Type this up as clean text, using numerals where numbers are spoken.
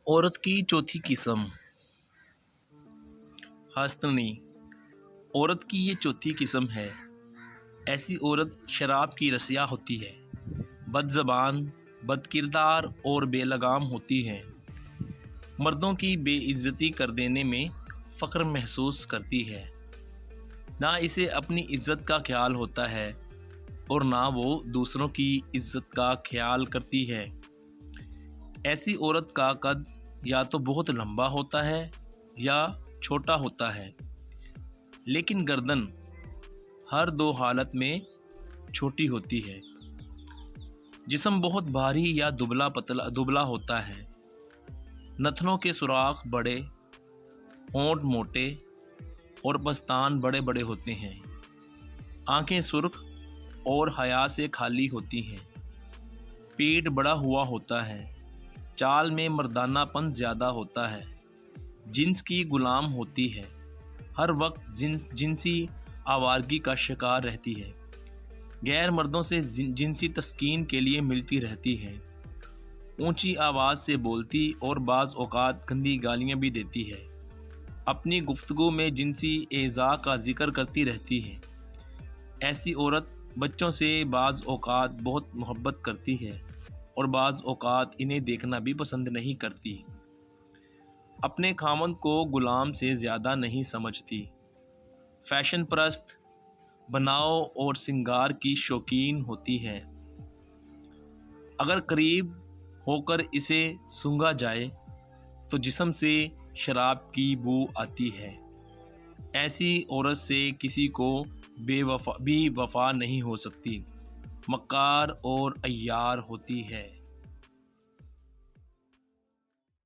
عورت کی چوتھی قسم ہستنی۔ عورت کی یہ چوتھی قسم ہے۔ ایسی عورت شراب کی رسیا ہوتی ہے، بد زبان، بد کردار اور بے لگام ہوتی ہے۔ مردوں کی بے عزتی کر دینے میں فخر محسوس کرتی ہے۔ نہ اسے اپنی عزت کا خیال ہوتا ہے اور نہ وہ دوسروں کی عزت کا خیال کرتی ہے۔ ایسی عورت کا قد یا تو بہت لمبا ہوتا ہے یا چھوٹا ہوتا ہے، لیکن گردن ہر دو حالت میں چھوٹی ہوتی ہے۔ جسم بہت بھاری یا دبلا ہوتا ہے۔ نتنوں کے سوراخ بڑے، ہونٹ موٹے اور پستان بڑے بڑے ہوتے ہیں۔ آنکھیں سرخ اور حیا سے خالی ہوتی ہیں۔ پیٹ بڑا ہوا ہوتا ہے۔ چال میں مردانہ پن زیادہ ہوتا ہے۔ جنس کی غلام ہوتی ہے۔ ہر وقت جنسی آوارگی کا شکار رہتی ہے۔ غیر مردوں سے جنسی تسکین کے لیے ملتی رہتی ہے۔ اونچی آواز سے بولتی اور بعض اوقات گندی گالیاں بھی دیتی ہے۔ اپنی گفتگو میں جنسی ایذاء کا ذکر کرتی رہتی ہے۔ ایسی عورت بچوں سے بعض اوقات بہت محبت کرتی ہے اور بعض اوقات انہیں دیکھنا بھی پسند نہیں کرتی۔ اپنے خاوند کو غلام سے زیادہ نہیں سمجھتی۔ فیشن پرست، بناؤ اور سنگار کی شوقین ہوتی ہے۔ اگر قریب ہو کر اسے سونگھا جائے تو جسم سے شراب کی بو آتی ہے۔ ایسی عورت سے کسی کو بھی وفا نہیں ہو سکتی۔ مکار اور عیار ہوتی ہے۔